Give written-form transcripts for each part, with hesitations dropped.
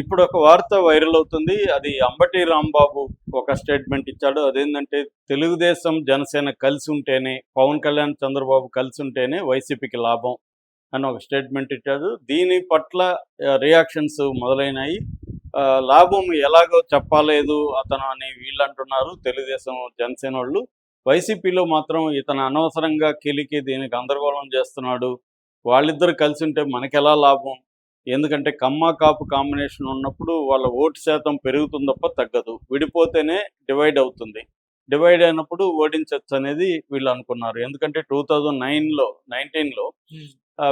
ఇప్పుడు ఒక వార్త వైరల్ అవుతుంది. అది అంబటి రాంబాబు ఒక స్టేట్మెంట్ ఇచ్చాడు. అదేంటంటే తెలుగుదేశం, జనసేన కలిసి ఉంటేనే, పవన్ కళ్యాణ్, చంద్రబాబు కలిసి ఉంటేనే వైసీపీకి లాభం అని ఒక స్టేట్మెంట్ ఇచ్చాడు. దీని పట్ల రియాక్షన్స్ మొదలైనాయి. లాభం ఎలాగో చెప్పలేదు అతను అని వీళ్ళు అంటున్నారు, తెలుగుదేశం, జనసేన వాళ్ళు. వైసీపీలో మాత్రం ఇతను అనవసరంగా కెలికి దీనికి గందరగోళం చేస్తున్నాడు. వాళ్ళిద్దరు కలిసి ఉంటే మనకెలా లాభం? ఎందుకంటే కమ్మ కాపు కాంబినేషన్ ఉన్నప్పుడు వాళ్ళ ఓటు శాతం పెరుగుతుంది తప్ప తగ్గదు. విడిపోతేనే డివైడ్ అవుతుంది. డివైడ్ అయినప్పుడు ఓడించవచ్చు అనేది వీళ్ళు అనుకున్నారు. ఎందుకంటే 2019లో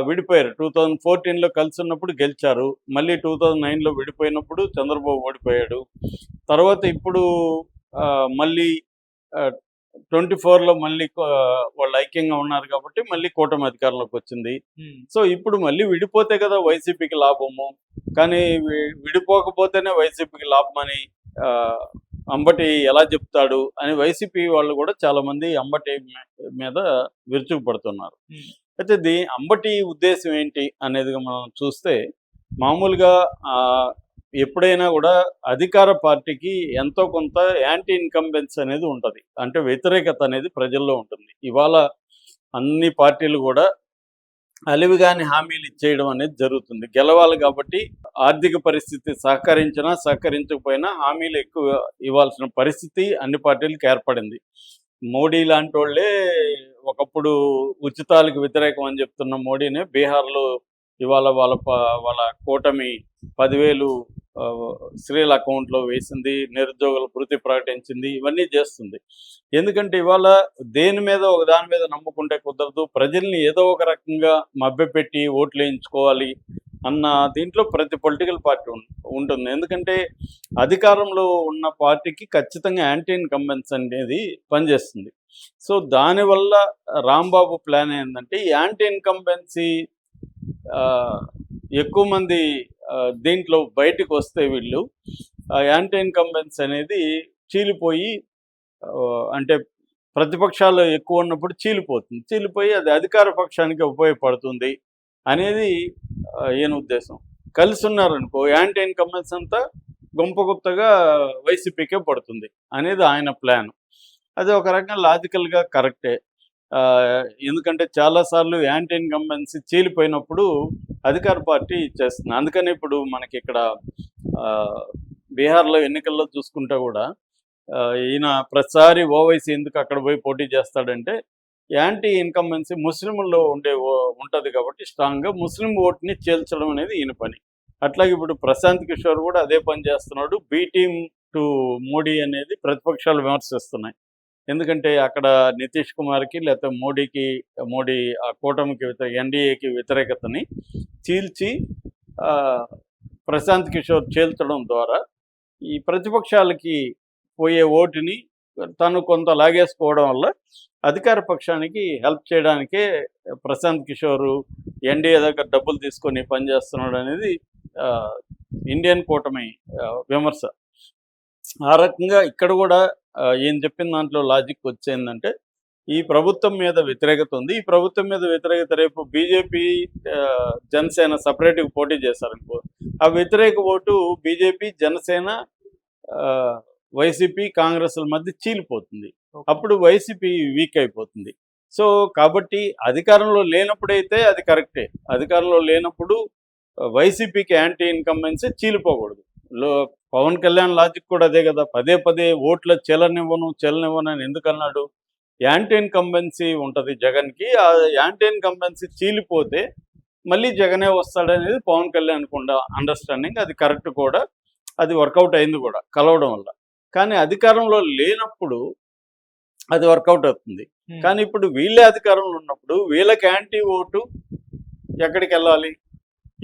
విడిపోయారు. 2014లో కలిసి ఉన్నప్పుడు గెలిచారు. మళ్ళీ 2009లో విడిపోయినప్పుడు చంద్రబాబు ఓడిపోయాడు. తర్వాత ఇప్పుడు మళ్ళీ 24లో మళ్ళీ వాళ్ళు ఐక్యంగా ఉన్నారు కాబట్టి మళ్ళీ కూటమి అధికారంలోకి వచ్చింది. సో ఇప్పుడు మళ్ళీ విడిపోతే కదా వైసీపీకి లాభము. కానీ విడిపోకపోతేనే వైసీపీకి లాభం అని అంబటి ఎలా చెప్తాడు అని వైసీపీ వాళ్ళు కూడా చాలామంది అంబటి మీద విరుచుకుపడుతున్నారు. అయితే అంబటి ఉద్దేశం ఏంటి అనేది మనం చూస్తే, మామూలుగా ఎప్పుడైనా కూడా అధికార పార్టీకి ఎంతో కొంత యాంటీ ఇన్కంబెన్స్ అనేది ఉంటుంది. అంటే వ్యతిరేకత అనేది ప్రజల్లో ఉంటుంది. ఇవాళ అన్ని పార్టీలు కూడా అలివిగాని హామీలు ఇచ్చేయడం అనేది జరుగుతుంది. గెలవాలి కాబట్టి ఆర్థిక పరిస్థితి సహకరించినా సహకరించకపోయినా హామీలు ఎక్కువ ఇవ్వాల్సిన పరిస్థితి అన్ని పార్టీలకు ఏర్పడింది. మోడీ లాంటి వాళ్ళే ఒకప్పుడు ఉచితాలకు వ్యతిరేకం అని చెప్తున్న మోడీనే బీహార్లో ఇవాళ వాళ్ళ కూటమి 10,000 స్త్రీల అకౌంట్లో వేసింది, నిరుద్యోగుల భృతి ప్రకటించింది, ఇవన్నీ చేస్తుంది. ఎందుకంటే ఇవాళ దేని మీద ఒక దాని మీద నమ్ముకుంటే కుదరదు. ప్రజల్ని ఏదో ఒక రకంగా మభ్యపెట్టి ఓట్లు వేయించుకోవాలి అన్న దీంట్లో ప్రతి పొలిటికల్ పార్టీ ఉంటుంది. ఎందుకంటే అధికారంలో ఉన్న పార్టీకి ఖచ్చితంగా యాంటీ ఇన్కంబెన్స్ అనేది పనిచేస్తుంది. సో దానివల్ల రాంబాబు ప్లాన్ ఏంటంటే యాంటీ ఇన్కంబెన్సీ ఎక్కువ మంది దీంట్లో బయటకు వస్తే వీళ్ళు యాంటీ ఇన్కంబెన్స్ అనేది చీలిపోయి, అంటే ప్రతిపక్షాలు ఎక్కువ ఉన్నప్పుడు చీలిపోయి అది అధికార పక్షానికి ఉపయోగపడుతుంది అనేది ఈయన ఉద్దేశం. కలిసి ఉన్నారనుకో యాంటీ ఇన్కంబెన్స్ అంతా గుంపగుత్తగా వైసీపీకే పడుతుంది అనేది ఆయన ప్లాన్. అది ఒక రకంగా లాజికల్గా కరెక్టే. ఎందుకంటే చాలాసార్లు యాంటీ ఇన్కంబెన్సీ చీలిపోయినప్పుడు అధికార పార్టీ చేస్తుంది. అందుకని ఇప్పుడు మనకి ఇక్కడ బీహార్లో ఎన్నికల్లో చూసుకుంటే కూడా ఈయన ప్రతిసారి ఓవైసీ ఎందుకు అక్కడ పోయి పోటీ చేస్తాడంటే యాంటీ ఇన్కంబెన్సీ ముస్లింల్లో ఉంటుంది కాబట్టి స్ట్రాంగ్గా ముస్లిం ఓట్ని చేల్చడం అనేది ఈయన పని. అట్లాగే ఇప్పుడు ప్రశాంత్ కిషోర్ కూడా అదే పని చేస్తున్నాడు. బీ టీమ్ టు మోడీ అనేది ప్రతిపక్షాలు విమర్శిస్తున్నాయి. ఎందుకంటే అక్కడ నితీష్ కుమార్కి లేకపోతే మోడీ ఆ కూటమికి ఎన్డీఏకి వ్యతిరేకతని చీల్చి ప్రశాంత్ కిషోర్ చేల్చడం ద్వారా ఈ ప్రతిపక్షాలకి పోయే ఓటుని తను కొంత లాగేసుకోవడం వల్ల అధికార పక్షానికి హెల్ప్ చేయడానికే ప్రశాంత్ కిషోర్ ఎన్డీఏ దగ్గర డబ్బులు తీసుకొని పనిచేస్తున్నాడు అనేది ఇండియన్ కూటమి విమర్శ. ఆ రకంగా ఇక్కడ కూడా ఏం చెప్పిన దాంట్లో లాజిక్ వచ్చేందంటే ఈ ప్రభుత్వం మీద వ్యతిరేకత ఉంది. ఈ ప్రభుత్వం మీద వ్యతిరేకత రేపు బీజేపీ, జనసేన సపరేట్గా పోటీ చేశారనుకో, ఆ వ్యతిరేక ఓటు బీజేపీ, జనసేన, వైసీపీ, కాంగ్రెస్ల మధ్య చీలిపోతుంది. అప్పుడు వైసీపీ వీక్ అయిపోతుంది. సో కాబట్టి అధికారంలో లేనప్పుడైతే అది కరెక్టే. అధికారంలో లేనప్పుడు వైసీపీకి యాంటీ ఇన్కంబెన్సీ చీలిపోకూడదు. పవన్ కళ్యాణ్ లాజిక్ కూడా అదే కదా. పదే ఓట్ల చెల్లనివ్వను అని ఎందుకన్నాడు? యాంటీ ఇన్కంబెన్సీ ఉంటుంది జగన్కి. ఆ యాంటీ ఇన్కంబెన్సీ చీలిపోతే మళ్ళీ జగనే వస్తాడనేది పవన్ కళ్యాణ్కి ఉన్న అండర్స్టాండింగ్. అది కరెక్ట్ కూడా, అది వర్కౌట్ అయింది కూడా కలవడం వల్ల. కానీ అధికారంలో లేనప్పుడు అది వర్కౌట్ అవుతుంది. కానీ ఇప్పుడు వీళ్ళే అధికారంలో ఉన్నప్పుడు వీళ్ళకి యాంటీ ఓటు ఎక్కడికి వెళ్ళాలి?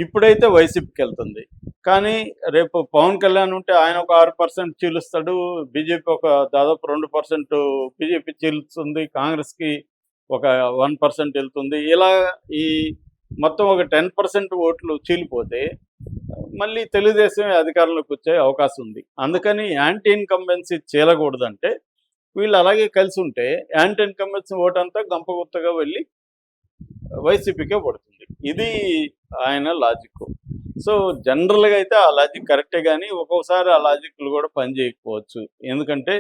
ఇప్పుడైతే వైసీపీకి వెళ్తుంది. కానీ రేపు పవన్ కళ్యాణ్ ఉంటే ఆయన ఒక 6% చీలుస్తాడు, బీజేపీ ఒక దాదాపు 2% బీజేపీ చీలుస్తుంది, కాంగ్రెస్కి ఒక 1% వెళ్తుంది. ఇలా ఈ మొత్తం ఒక 10% ఓట్లు చీలిపోతే మళ్ళీ తెలుగుదేశం అధికారంలోకి వచ్చే అవకాశం ఉంది. అందుకని యాంటీ ఇన్కంబెన్సీ చీలకూడదంటే వీళ్ళు అలాగే కలిసి ఉంటే యాంటీ ఇన్కంబెన్సీ ఓటు అంతా గంపగుత్తగా వెళ్ళి వైసీపీకే పడుతుంది. ఇది ఆయన లాజిక్. సో జనరల్‌గా అయితే ఆ లాజిక్ కరెక్టే గానీ, ఒక్కొక్కసారి ఆ లాజిక్‌లు గూడా పనిజేయకపోవచ్చు. ఎందుకంటే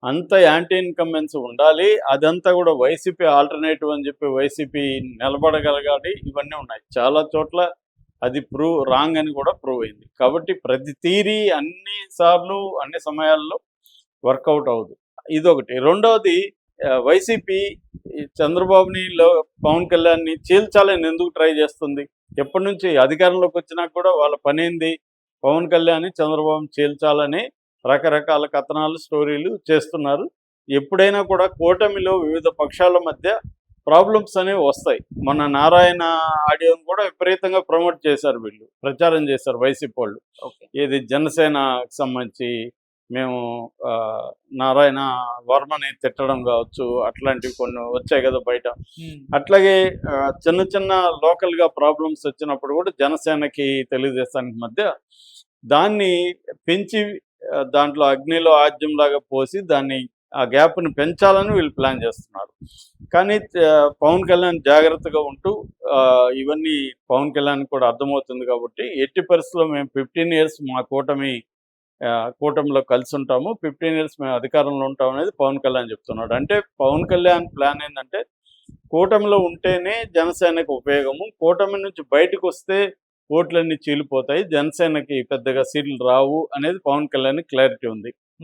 అంత యాంటీ ఇన్కంబెన్స్ ఉండాలి. అదంతా గూడా వైసీపీ ఆల్టర్‌నేటివ్ అని జెప్పి వైసీపీ నిలబడగలగాలి. ఇవన్నీ ఉన్నాయి. చాలా చోట్ల అది రాంగ్ అని గూడా ప్రూవ్ అయింది. కాబట్టి ప్రతి థియరీ అన్ని సార్లు, అన్ని సమయాల్లో వర్కౌట్ అవ్వదు. ఇదొకటి. రెండోది వైసీపీ ఈ చంద్రబాబుని, పవన్ కళ్యాణ్‌ని చీల్చాలని ఎందుకు ట్రై జేస్తుంది? ఎప్పటినుంచి అధికారంలోకి వచ్చినాక కూడా వాళ్ళ పనేంది? పవన్ కళ్యాణ్‌ని, చంద్రబాబుని చీల్చాలని రకరకాల కథనాలు, స్టోరీలు చేస్తున్నారు. ఎప్పుడైనా కూడా కూటమిలో వివిధ పక్షాల మధ్య ప్రాబ్లమ్స్ అనేవి వస్తాయి. మొన్న నారాయణ ఆడియోని కూడా విపరీతంగా ప్రమోట్ చేశారు వీళ్ళు. ప్రచారం చేశారు వైసీపీ వాళ్ళు. ఓకే. ఏది జనసేనకి సంబంధించి మేము నారాయణ వర్మని తిట్టడం కావచ్చు, అట్లాంటివి కొన్ని వచ్చాయి కదా బయట. అట్లాగే చిన్న చిన్న లోకల్‌గా ప్రాబ్లమ్స్ వచ్చినప్పుడు కూడా జనసేనకి, తెలుగుదేశానికి మధ్య దాన్ని పెంచి దాంట్లో అగ్నిలో ఆజ్యంలాగా పోసి దాన్ని ఆ గ్యాప్‌ని పెంచాలని వీళ్ళు ప్లాన్ చేస్తున్నారు. కానీ పవన్ కళ్యాణ్ జాగ్రత్తగా ఉంటూ ఇవన్నీ పవన్ కళ్యాణ్‌కి కూడా అర్థమవుతుంది కాబట్టి, ఎట్టి పరిస్థితుల్లో మేము 15 ఇయర్స్ మా కూటమిలో కలిసుంటాము. 15 ఇయర్స్ మేము అధికారంలో ఉంటాం అనేది పవన్ కళ్యాణ్ చెప్తున్నాడు. అంటే పవన్ కళ్యాణ్ ప్లాన్ ఏందంటే, కూటమిలో ఉంటేనే జనసేనకి ఉపయోగము. కూటమి నుంచి బయటకొస్తే ఓట్లన్నీ చీలిపోతాయి. జనసేనకి పెద్దగా సీట్లు రావు అనేది పవన్ కళ్యాణ్‌కి క్లారిటీ ఉంది.